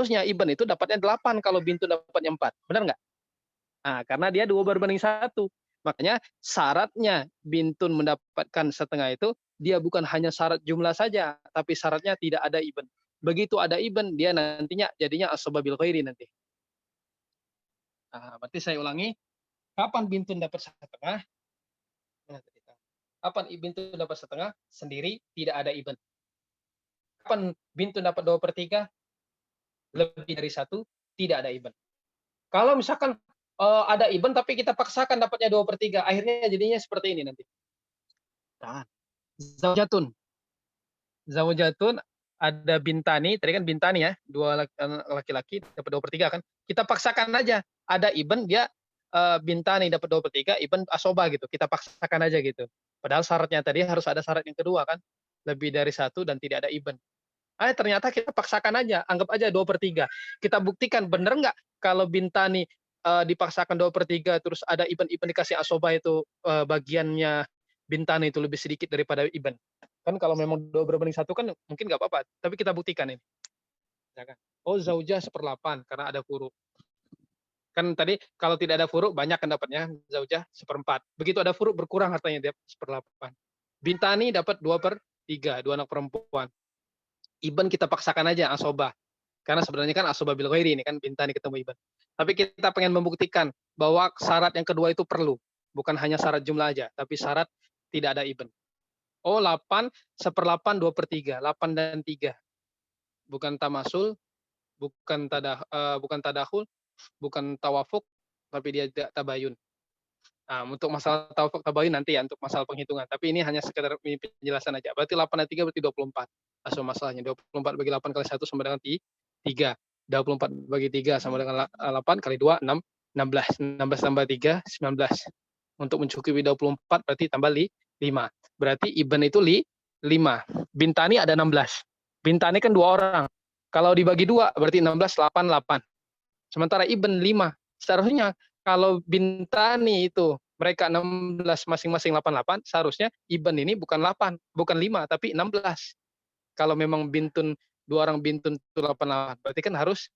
Seharusnya Ibn itu dapatnya 8 kalau Bintun dapatnya 4. Benar nggak? Nah, karena dia 2/1. Makanya syaratnya Bintun mendapatkan setengah itu, dia bukan hanya syarat jumlah saja, tapi syaratnya tidak ada Ibn. Begitu ada Ibn, dia nantinya jadinya as-sabab bil ghairi nanti. Nah, berarti saya ulangi, kapan Bintun dapat setengah? Kapan Bintun dapat setengah? Sendiri, tidak ada Ibn. Kapan Bintun dapat 2/3? Lebih dari 1, tidak ada Ibn. Kalau misalkan ada Ibn tapi kita paksakan dapatnya 2/3, akhirnya jadinya seperti ini nanti. Nah, zaujatun. Zaujatun ada bintani, tadi kan bintani ya, 2 laki-laki dapat 2/3 kan. Kita paksakan aja, ada Ibn dia bintani dapat 2/3, Ibn asoba gitu. Kita paksakan aja gitu. Padahal syaratnya tadi harus ada syarat yang kedua kan, lebih dari 1 dan tidak ada Ibn. Ternyata kita paksakan aja, anggap aja 2/3. Kita buktikan bener nggak kalau bintani dipaksakan 2/3 terus ada Ibn dikasih asoba itu bagiannya bintani itu lebih sedikit daripada Ibn. Kan kalau memang 2/1 kan mungkin nggak apa-apa, tapi kita buktikan ini. Ya kan? Oh zaujah 1/8 karena ada furuk. Kan tadi kalau tidak ada furuk banyak kan dapatnya, zaujah 1/4. Begitu ada furuk berkurang hartanya dia 1/8. Bintani dapat 2/3, 2 anak perempuan. Ibn kita paksakan aja asoba. Karena sebenarnya kan asoba bil ghairi ini kan bintani ketemu Ibn. Tapi kita pengen membuktikan bahwa syarat yang kedua itu perlu. Bukan hanya syarat jumlah aja, tapi syarat tidak ada Ibn. Oh 8, 1/8, 2/3. 8 dan 3. Bukan tamasul, bukan tadahul, bukan tawafuk, tapi dia tidak tabayun. Nah, untuk masalah tawafuk tabayun nanti ya, untuk masalah penghitungan. Tapi ini hanya sekedar penjelasan aja. Berarti 8 dan 3 berarti 24. Asal masalahnya 24 bagi 8 kali 1 sama dengan 3. 24 bagi 3 sama dengan 8 kali 2, 6, 16. 16 tambah 3, 19. Untuk mencukupi 24 berarti tambah 5. Berarti Ibn itu 5. Bintani ada 16. Bintani kan 2 orang. Kalau dibagi 2 berarti 16, 8, 8. Sementara Ibn 5. Seharusnya kalau Bintani itu mereka 16 masing-masing 88, seharusnya Ibn ini bukan 8, bukan 5, tapi 16. Kalau memang Bintun 2 orang Bintun itu 88, berarti kan harus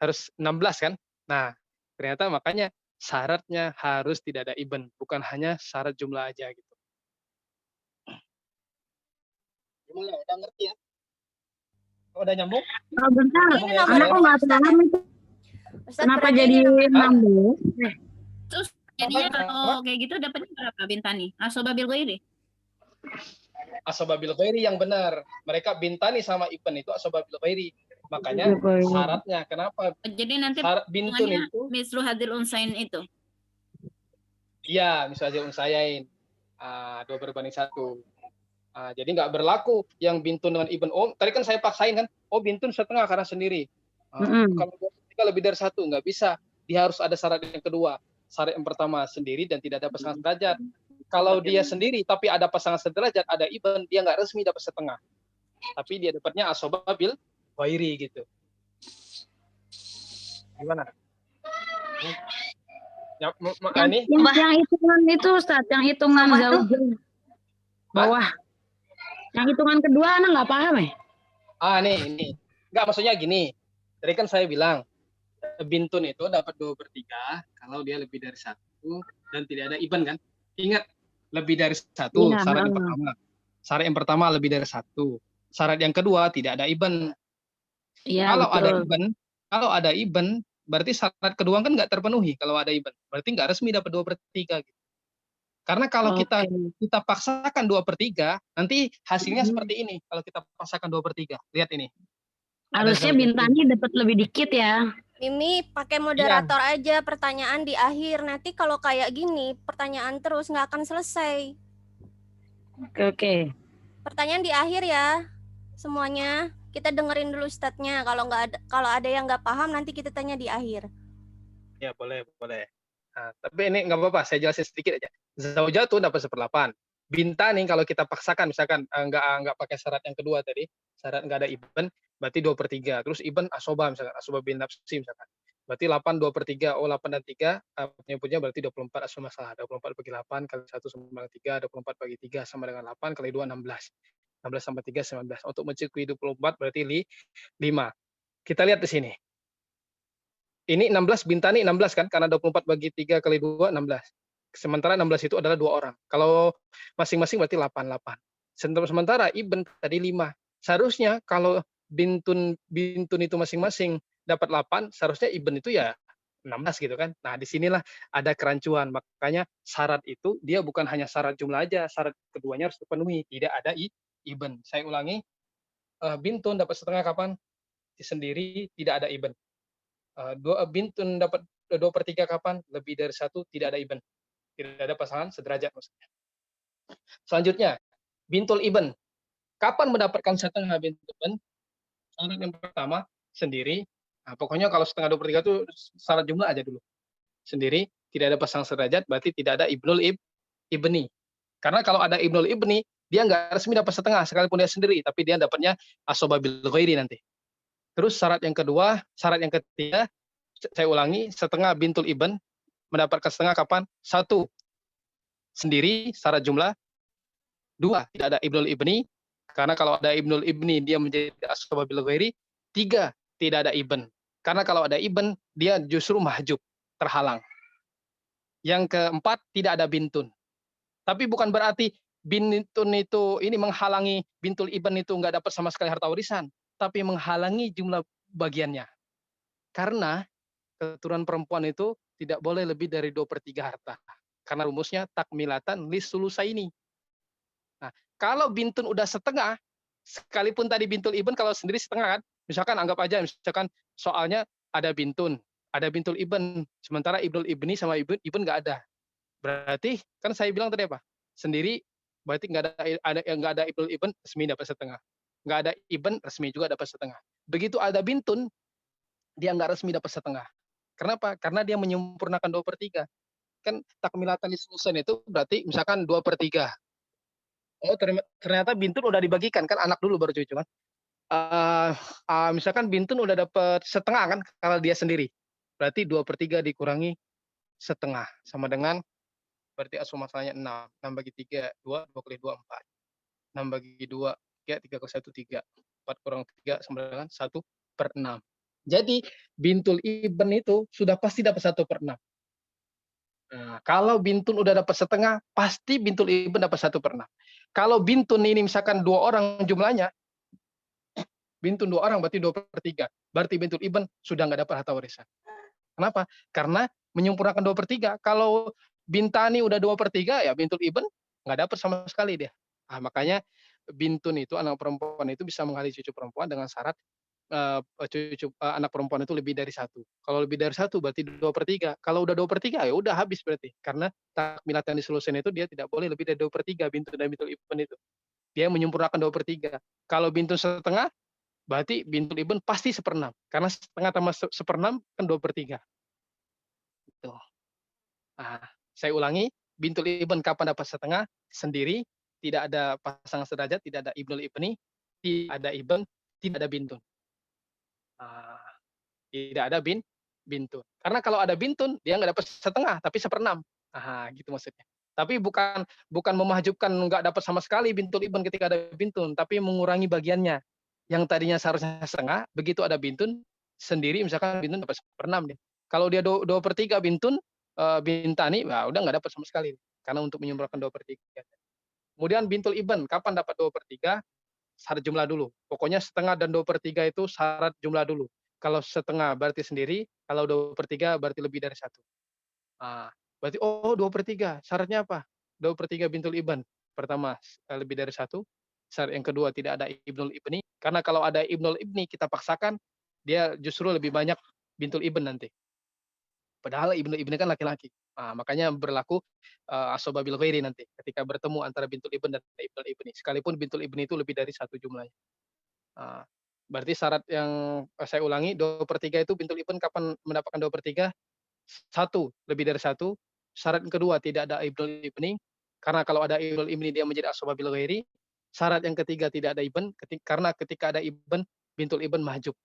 16 kan? Nah, ternyata makanya syaratnya harus tidak ada Ibn, bukan hanya syarat jumlah aja gitu. Gimana? Udah ngerti ya? Udah nyambung? Bentar, anak kok nggak paham itu. Kenapa jadi 16? Terus jadinya kalau kayak gitu dapatnya berapa Bintani? Asoba bil ghairi? Asoba bil ghairi yang benar. Mereka Bintani sama Ibn itu asoba bil ghairi. Makanya syaratnya kenapa? Jadi nanti Bintun itu mislu hadil unsain itu. Iya, misal hadil unsayain. 2/1. Jadi nggak berlaku yang Bintun dengan Ibn. Oh, tadi kan saya paksain kan. Oh, Bintun setengah karena sendiri. Kalau 2/3 lebih dari 1 nggak bisa. Dia harus ada syarat yang kedua. Syarat yang pertama sendiri dan tidak ada pasangan sederajat. Kalau dia sendiri tapi ada pasangan sederajat, ada Ibn, dia nggak resmi dapat setengah. Tapi dia dapatnya asoba bil ghairi gitu. Gimana? Yang hitungan itu Ustaz, yang hitungan zaujah bawah. Yang hitungan kedua anak nggak paham ya? Nih. Nggak, maksudnya gini. Tadi kan saya bilang Bintun itu dapat 2/3 kalau dia lebih dari 1 dan tidak ada Ibn kan? Ingat, lebih dari 1 ya, syarat yang pertama. Syarat yang pertama lebih dari 1. Syarat yang kedua tidak ada Ibn. Ya, kalau ada Ibn, berarti syarat kedua kan nggak terpenuhi kalau ada Ibn. Berarti nggak resmi dapat 2/3 gitu. Karena kalau kita paksakan 2/3, nanti hasilnya seperti ini. Kalau kita paksakan 2/3, lihat ini. Harusnya Bintani dapat lebih dikit ya. Mimi pakai moderator aja pertanyaan di akhir. Nanti kalau kayak gini pertanyaan terus nggak akan selesai. Oke. Pertanyaan di akhir ya semuanya. Kita dengerin dulu statnya. Kalau ada yang nggak paham nanti kita tanya di akhir. Ya boleh. Tapi ini nggak apa-apa. Saya jelasin sedikit aja. Zaujatun dapat 1/8. Bintani kalau kita paksakan misalkan nggak pakai syarat yang kedua tadi, syarat nggak ada Ibn, berarti 2/3. Terus Ibn asoba misalkan, asoba bin nafsi misalkan. Berarti 8 2/3. Oh, 8 dan 3 punya berarti 24 asal masalah. 24 bagi 8 kali 1 sama dengan 3, 24 bagi 3 sama dengan 8 kali 2 16. 16 tambah 3 19. Untuk mencukupi 24 berarti 5. Kita lihat di sini. Ini 16 Bintani 16 kan, karena 24 bagi 3 kali 2, 16. Sementara 16 itu adalah 2 orang. Kalau masing-masing berarti 8. Sementara Ibn tadi 5. Seharusnya kalau bintun itu masing-masing dapat 8, seharusnya Ibn itu ya 16 gitu kan. Nah, disinilah ada kerancuan. Makanya syarat itu dia bukan hanya syarat jumlah aja, syarat keduanya harus terpenuhi. Tidak ada Ibn. Saya ulangi, bintun dapat setengah kapan? Sendiri tidak ada Ibn. Bintun dapat 2/3 kapan? Lebih dari 1 tidak ada Ibn. Tidak ada pasangan sederajat maksudnya. Selanjutnya, bintul Ibn. Kapan mendapatkan setengah bintul Ibn? Syarat yang pertama, sendiri. Nah, pokoknya kalau setengah 2/3 itu syarat jumlah aja dulu. Sendiri, tidak ada pasangan sederajat, berarti tidak ada Ibnul Ibni. Karena kalau ada Ibnul Ibni, dia nggak resmi dapat setengah, sekalipun dia sendiri, tapi dia dapatnya asoba bil ghairi nanti. Terus syarat yang ketiga, saya ulangi, setengah bintul Ibn mendapatkan setengah kapan? 1, sendiri, syarat jumlah. 2, tidak ada Ibnul Ibni, karena kalau ada Ibnul Ibni, dia menjadi asoba bil ghairi. 3, tidak ada Ibn. Karena kalau ada Ibn, dia justru mahjub, terhalang. Yang keempat, tidak ada bintun. Tapi bukan berarti bintun itu ini menghalangi bintul Ibn itu nggak dapat sama sekali harta warisan, tapi menghalangi jumlah bagiannya. Karena keturunan perempuan itu tidak boleh lebih dari 2/3 harta. Karena rumusnya takmilatan lis sulusaini. Nah, kalau bintun udah setengah, sekalipun tadi bintul Ibn kalau sendiri setengah kan, misalkan anggap aja, misalkan soalnya ada bintun, ada bintul Ibn, sementara Ibnul Ibni sama Ibn nggak ada. Berarti kan saya bilang tadi apa? Sendiri berarti nggak ada Ibnul Ibn, resmi dapat setengah. Nggak ada Ibn, resmi juga dapat setengah. Begitu ada bintun, dia nggak resmi dapat setengah. Kenapa? Karena dia menyempurnakan 2/3. Kan takmilatan ismusan itu berarti misalkan 2/3. Oh, ternyata bintun udah dibagikan, kan anak dulu baru cucu kan. Misalkan bintun udah dapat setengah kan, kalau dia sendiri. Berarti 2/3 dikurangi setengah, sama dengan berarti asal masalahnya 6. 6 bagi 3, 2, 2 kali 2, 4. 6 bagi 2, 3, 3 kali 1, 3. 4 kurang 3 sama dengan 1/6. Jadi bintul Ibn itu sudah pasti dapat 1/6. Nah, kalau bintun udah dapat setengah, pasti bintul Ibn dapat 1/6. Kalau bintun ini misalkan 2 orang jumlahnya, bintun 2 orang berarti 2/3. Berarti bintul Ibn sudah nggak dapat harta warisan. Kenapa? Karena menyempurnakan 2/3. Kalau bintani udah 2/3, ya bintul Ibn nggak dapat sama sekali dia. Nah, makanya bintun itu, anak perempuan itu bisa menggali cucu perempuan dengan syarat anak perempuan itu lebih dari 1. Kalau lebih dari 1 berarti 2/3. Kalau udah 2/3 ya udah habis berarti. Karena takmilatan disulusin itu dia tidak boleh lebih dari 2/3 bintun dan bintul Ibn itu. Dia menyempurnakan 2/3. Kalau bintun setengah, berarti bintul Ibn pasti 1/6. Karena setengah tambah 1/6 kan 2/3. Gitu. Nah, saya ulangi, bintul Ibn kapan dapat setengah? Sendiri, tidak ada pasangan sederajat, tidak ada Ibnul Ibni, tidak ada Ibn, tidak ada bintun. Tidak ada bintun. Karena kalau ada bintun, dia nggak dapat setengah, tapi 1/6. Gitu maksudnya. Tapi bukan memahjubkan nggak dapat sama sekali bintul Ibn ketika ada bintun, tapi mengurangi bagiannya. Yang tadinya seharusnya setengah, begitu ada bintun, sendiri misalkan bintun dapat 1/6 deh. Kalau dia 2/3 bintun, bintani, udah nggak dapat sama sekali. Karena untuk menyempurnakan 2/3. Kemudian bintul Ibn, kapan dapat 2/3? Syarat jumlah dulu. Pokoknya setengah dan 2/3 itu syarat jumlah dulu. Kalau setengah berarti sendiri, kalau 2/3 berarti lebih dari 1. Berarti 2/3. Syaratnya apa? 2/3 bintul Ibn. Pertama, lebih dari 1. Syarat yang kedua, tidak ada Ibnul Ibni. Karena kalau ada Ibnul Ibni, kita paksakan, dia justru lebih banyak bintul Ibn nanti. Padahal Ibnul Ibni kan laki-laki. Makanya berlaku asoba bil ghairi nanti ketika bertemu antara bintul Ibn dan Ibnul Ibni. Sekalipun bintul Ibni itu lebih dari 1 jumlahnya. Berarti syarat yang saya ulangi, 2/3 itu bintul Ibn kapan mendapatkan 2/3? 1, lebih dari 1. Syarat yang kedua, tidak ada Ibnul Ibni. Karena kalau ada Ibnul Ibni dia menjadi asoba bil ghairi. Syarat yang ketiga, tidak ada Ibn. Karena ketika ada Ibn, bintul Ibn mahjub.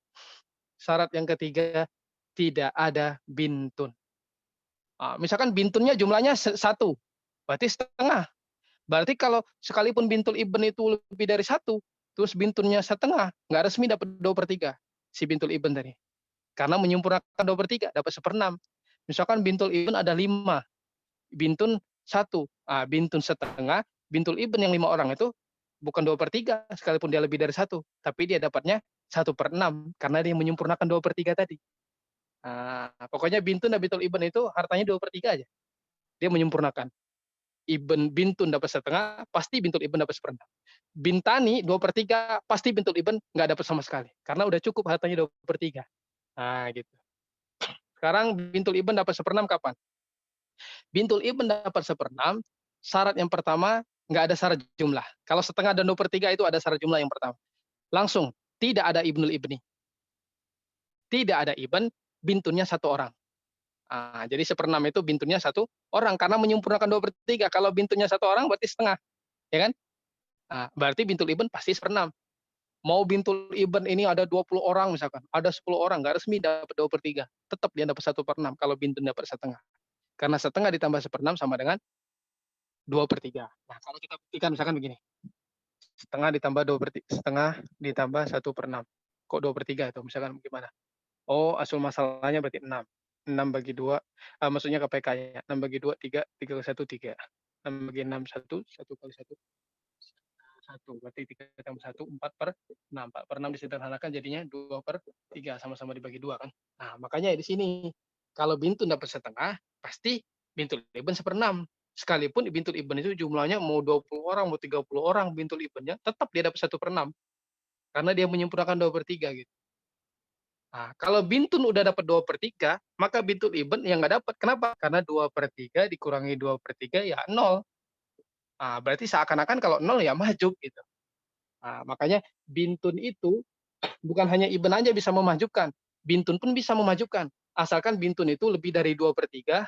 Syarat yang ketiga, tidak ada bintun. Misalkan bintunnya jumlahnya 1, berarti setengah. Berarti kalau sekalipun bintul Ibn itu lebih dari 1, terus bintunnya setengah, nggak resmi dapat 2/3. si bintul ibn tadi. Karena menyempurnakan 2/3, dapat 1/6. Misalkan bintul ibn ada 5, bintun 1, bintun setengah, bintul ibn yang 5 orang itu bukan 2/3 sekalipun dia lebih dari 1, tapi dia dapatnya 1/6 karena dia menyempurnakan 2/3 tadi. Pokoknya bintun dan bintul ibn itu hartanya 2/3 aja. Dia menyempurnakan. Bintun dapat setengah, pasti bintul ibn dapat 1/6. Bintani 2/3, pasti bintul ibn nggak dapat sama sekali. Karena udah cukup hartanya 2/3. Gitu. Sekarang bintul ibn dapat 1/6 kapan? Bintul ibn dapat 1/6, syarat yang pertama nggak ada syarat jumlah. Kalau setengah dan 2/3 itu ada syarat jumlah yang pertama. Langsung, tidak ada ibnul ibni. Tidak ada ibn, bintunnya 1 orang. Jadi 1/6 itu bintunnya 1 orang karena menyempurnakan 2/3. Kalau bintunnya 1 orang berarti setengah, ya kan? Berarti bintul ibn pasti 1/6. Mau bintul ibn ini ada 20 orang misalkan, ada 10 orang, nggak resmi dapat 2/3. Tetap dia dapat 1/6 kalau bintun dapat setengah. Karena setengah ditambah 1/6 sama dengan 2/3. Nah, kalau kita buktikan misalkan begini. Setengah ditambah 1/6. Kok 2/3 itu? Misalkan gimana? Oh, asal masalahnya berarti 6. 6 bagi 2, maksudnya KPK-nya. 6 bagi 2, 3. 3 kali 1, 3. 6 bagi 6, 1. 1 kali 1, 1. Berarti 3 tambah 1, 4/6. 4/6 disederhanakan jadinya 2/3. Sama-sama dibagi 2 kan. Nah, makanya di sini. Kalau bintun dapat setengah, pasti bintul ibn 1/6. Sekalipun bintul ibn itu jumlahnya mau 20 orang, mau 30 orang bintul ibnnya, tetap dia dapat 1/6. Karena dia menyempurnakan 2/3 gitu. Kalau bintun udah dapat 2/3, maka bintul ibn yang nggak dapat. Kenapa? Karena 2/3 dikurangi 2/3 ya 0. Berarti seakan-akan kalau 0 ya mahjub gitu. Makanya bintun itu bukan hanya ibn aja bisa memahjubkan. Bintun pun bisa memahjubkan. Asalkan bintun itu lebih dari 2/3,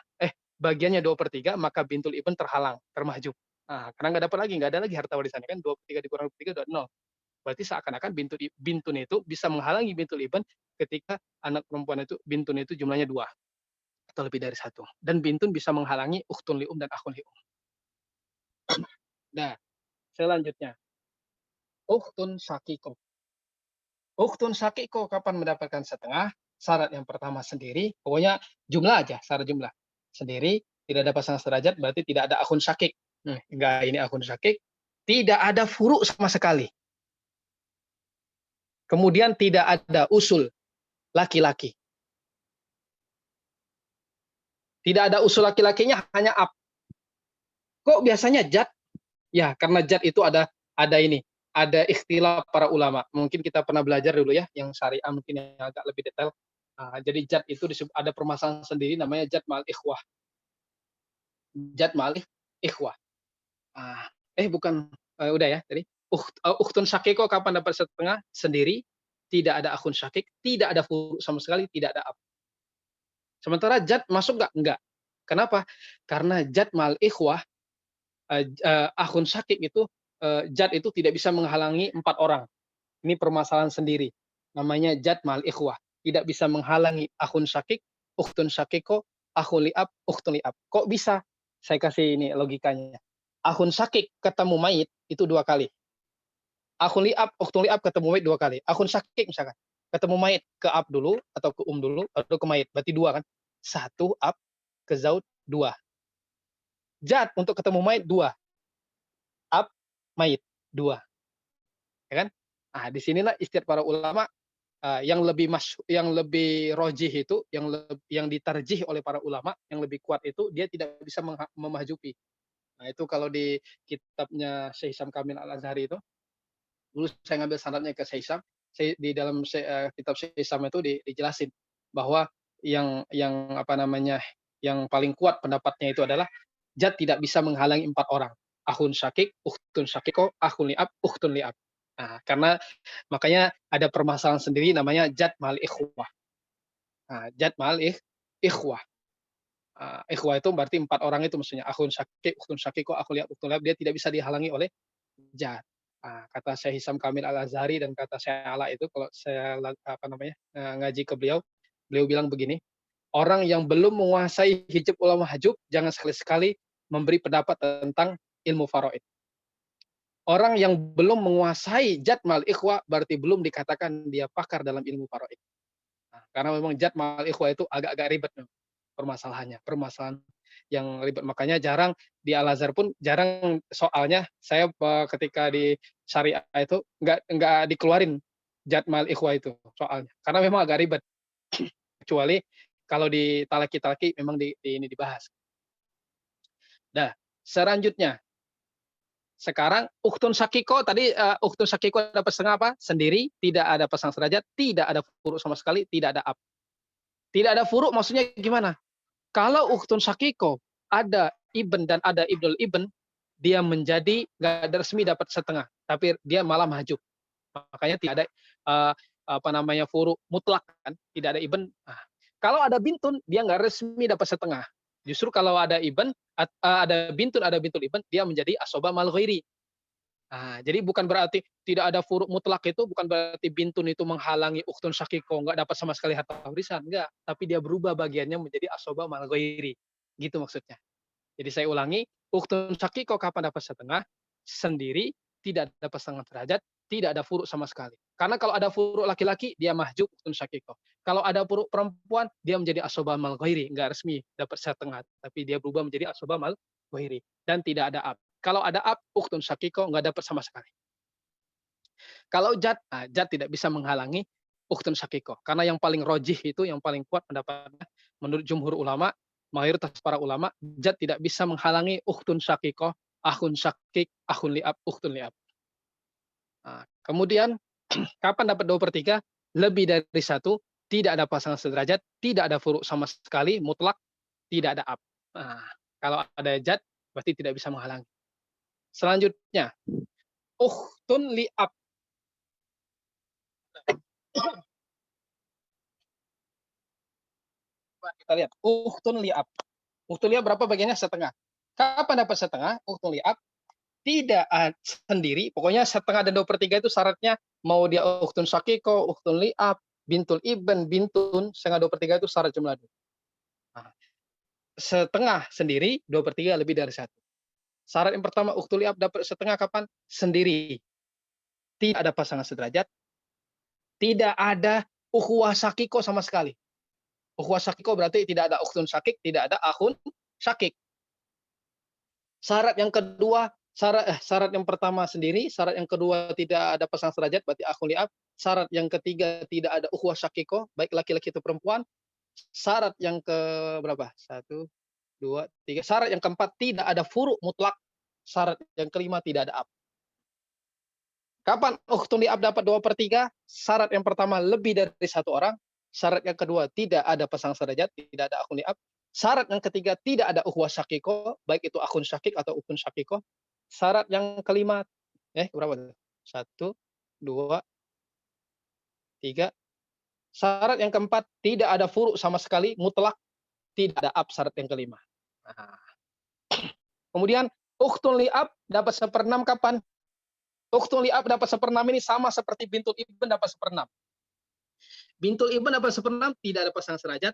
bagiannya 2/3, maka bintul ibn terhalang, termahjub. Karena nggak dapat lagi, nggak ada lagi harta warisannya kan 2/3 dikurangi 2/3 udah 0. Berarti seakan-akan bintun itu bisa menghalangi bintul ibn ketika anak perempuan itu bintun itu jumlahnya 2 atau lebih dari 1. Dan bintun bisa menghalangi ukhtun lium dan akhun lium. Nah, selanjutnya ukhtun syakikoh. Ukhtun syakikoh kapan mendapatkan setengah? Syarat yang pertama sendiri, pokoknya jumlah aja, syarat jumlah. Sendiri, tidak ada pasangan sederajat, berarti tidak ada akhun syakik. Enggak, ini akhun syakik. Tidak ada furu sama sekali. Kemudian tidak ada usul laki-laki. Tidak ada usul laki-lakinya, hanya ab. Kok biasanya jad? Ya, karena jad itu ada ikhtilaf para ulama. Mungkin kita pernah belajar dulu ya, yang syariah mungkin yang agak lebih detail. Jadi jad itu ada permasalahan sendiri namanya jad ma'al ikhwah. Jad ma'al ikhwah. Bukan, udah ya tadi. Ukhtun syakikoh kapan dapat setengah? Sendiri, tidak ada akhun syakik, tidak ada furu sama sekali, tidak ada ab. Sementara jad masuk nggak? Enggak. Kenapa? Karena jad ma'al ikhwah, akhun syakik itu, jad itu tidak bisa menghalangi 4 orang. Ini permasalahan sendiri. Namanya jad ma'al ikhwah. Tidak bisa menghalangi akhun syakik, ukhtun syakikoh, akhun li'ab, ukhtun li'ab. Kok bisa? Saya kasih ini logikanya. Akhun syakik ketemu mayit itu 2 kali. Akhun li'ab, ukhtun li'ab ketemu mayit 2 kali. Akhun syakik misalkan, ketemu mayit ke ab dulu atau ke dulu atau ke mayit. Berarti 2 kan? 1 ab ke zaud 2. Jad untuk ketemu mayit 2. Ab mayit 2. Ya kan? Di sinilah istiad para ulama yang lebih rojih itu, yang ditarjih oleh para ulama, yang lebih kuat itu dia tidak bisa memahjubi. Itu kalau di kitabnya Syekh Hisam Kamil Al-Azhari itu, dulu saya ngambil sanadnya ke Syekh Hisam, di dalam kitab Syekh Hisam itu dijelasin bahwa yang paling kuat pendapatnya itu adalah jad tidak bisa menghalangi 4 orang. Akhun syakik, ukhtun syakikoh, akhun li'ab, ukhtun li'ab. Karena makanya ada permasalahan sendiri namanya jad ma'al ikhwah. Jad ma'al ikhwah. Ikhwah itu berarti 4 orang itu maksudnya. Akhun syakik, ukhtun syakikoh, akhun li'ab, ukhtun li'ab, dia tidak bisa dihalangi oleh jad. Kata Syekh Hisam Kamil Al-Azhari dan kata Syekh Ala itu kalau saya ngaji ke beliau bilang begini, orang yang belum menguasai hijab ulama hajub jangan sekali-sekali memberi pendapat tentang ilmu faraid. orang yang belum menguasai jad mal ikhwa berarti belum dikatakan dia pakar dalam ilmu faraid. Nah, karena memang jad mal ikhwa itu agak-agak ribet permasalahannya, permasalahan yang ribet. Makanya jarang di Al-Azhar pun jarang soalnya saya ketika di syariah itu nggak dikeluarin jad mal ikhwa itu soalnya. Karena memang agak ribet. Kecuali kalau di talaki-talaki memang ini dibahas. Nah, selanjutnya sekarang uktun sakiko tadi uktun sakiko dapat setengah apa? Sendiri, tidak ada pasang derajat, tidak ada furuk sama sekali, tidak ada ab. Tidak ada furuk maksudnya gimana? Kalau uktun sakiko ada ibn dan ada ibnul ibn, dia menjadi nggak resmi dapat setengah, tapi dia malah mahjub. Makanya tidak ada apa namanya furuk mutlak kan, tidak ada ibn. Nah, kalau ada bintun dia nggak resmi dapat setengah. Justru kalau ada ibn, ada bintun, ada bintul ibn, dia menjadi asoba mal ghairi. Nah, jadi bukan berarti tidak ada furuk mutlak itu bukan berarti bintun itu menghalangi ukhtun syakiko, nggak dapat sama sekali harta warisan, enggak. Tapi dia berubah bagiannya menjadi asoba mal ghairi. Gitu maksudnya. Jadi saya ulangi, ukhtun syakiko kapan dapat setengah? Sendiri, tidak dapat setengah derajat, tidak ada furuk sama sekali. Karena kalau ada furuk laki-laki, dia mahjub ukhtun syakiko. Kalau ada furuk perempuan, dia menjadi asoba mal ghairi, enggak resmi dapat setengah, tapi dia berubah menjadi asoba mal ghairi dan tidak ada ab. Kalau ada ab, ukhtun syakiko enggak dapat sama sekali. Kalau jad, jad tidak bisa menghalangi ukhtun syakiko. Karena yang paling rojih itu, yang paling kuat pendapatnya, menurut jumhur ulama, mayoritas para ulama, jad tidak bisa menghalangi ukhtun syakiko, akhun syakik, akhun li'ab, ukhtun li'ab. Nah, kemudian, kapan dapat 2/3? Lebih dari 1, tidak ada pasangan sederajat, tidak ada furuk sama sekali, mutlak, tidak ada ab. Nah, kalau ada jad, berarti tidak bisa menghalangi. Selanjutnya, ukhtun li'ab. Kita lihat, ukhtun li'ab. Ukhtun li'ab berapa bagiannya? Setengah. Kapan dapat setengah? Ukhtun li'ab tidak sendiri, pokoknya setengah dan 2/3 itu syaratnya mau dia ukhtun syakiko, ukhtun li'ab, bintul ibn, bintun, setengah 2/3 itu syarat jumlah 2. Nah, setengah sendiri, 2/3 lebih dari 1. Syarat yang pertama, ukhtun li'ab dapat setengah kapan? Sendiri. Tidak ada pasangan sederajat, tidak ada ukhuwah syakiko sama sekali. Ukhuwah syakiko berarti tidak ada ukhtun syakik, tidak ada akhun syakik. Syarat yang kedua, syarat yang pertama sendiri, syarat yang kedua tidak ada pasangan sederajat, berarti akhun li'ab. Syarat yang ketiga tidak ada ukhuwah syakiko, baik laki-laki atau perempuan. Syarat yang ke berapa? 1, 2, 3. Syarat yang keempat tidak ada furuk mutlak. Syarat yang kelima tidak ada ab. Kapan ukhtun li'ab dapat 2/3? Syarat yang pertama lebih dari 1 orang. Syarat yang kedua tidak ada pasangan sederajat, tidak ada akhun li'ab. Syarat yang ketiga tidak ada ukhuwah syakiko, baik itu akhun syakik atau ukhtun syakiko. Syarat yang kelima, berapa tuh? 1, 2, 3. Syarat yang keempat tidak ada furuk sama sekali, mutlak, tidak ada ab syarat yang kelima. Nah. Kemudian ukhtun li'ab dapat 1/6 kapan? Ukhtun li'ab dapat 1/6 ini sama seperti bintul ibn dapat 1/6. Bintul ibn dapat 1/6, tidak ada pasangan sederajat,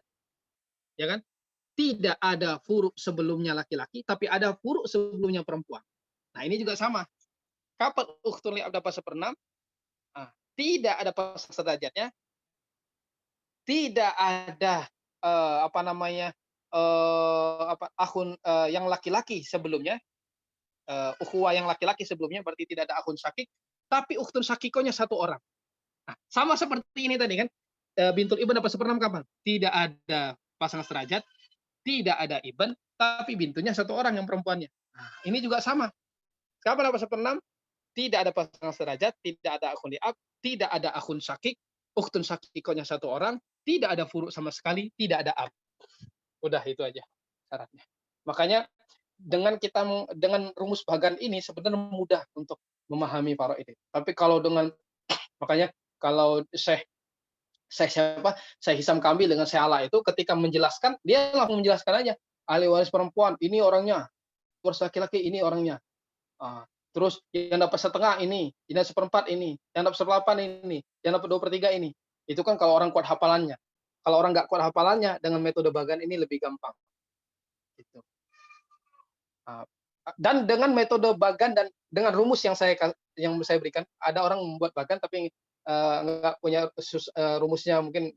ya kan? Tidak ada furuk sebelumnya laki-laki, tapi ada furuk sebelumnya perempuan. Nah, ini juga sama. Kapan ukhtun li'ab dapat 1/6? Nah, tidak ada pasangan sederajatnya, tidak ada akhun yang laki-laki sebelumnya, ukhuwah yang laki-laki sebelumnya berarti tidak ada akhun syakik, tapi ukhtun syakikonya 1 orang. Nah, sama seperti ini tadi kan, bintul ibn dapat 1/6 kapan? Tidak ada pasangan sederajat, tidak ada ibn, tapi bintunya 1 orang yang perempuannya. Nah, ini juga sama. Kapan dapat 1/6? Tidak ada pasangan sederajat, tidak ada akhun li'ab, tidak ada akhun syakik, ukhtun syakikonya 1 orang, tidak ada furuk sama sekali, tidak ada ab. Udah itu aja syaratnya. Makanya dengan rumus bagan ini sebenarnya mudah untuk memahami faraid ini. Tapi kalau makanya kalau Syekh Hisam Kambil dengan Syekh Ala itu ketika menjelaskan, dia langsung menjelaskan aja. Ahli waris perempuan, ini orangnya. Waris laki-laki, ini orangnya. Terus yang dapat setengah ini, yang dapat 1/4 ini, yang dapat 1/8 ini, yang dapat 2/3 ini. Itu kan kalau orang kuat hafalannya. Kalau orang nggak kuat hafalannya, dengan metode bagan ini lebih gampang. Gitu. dan dengan metode bagan dan dengan rumus yang saya berikan, ada orang membuat bagan tapi nggak punya rumusnya, mungkin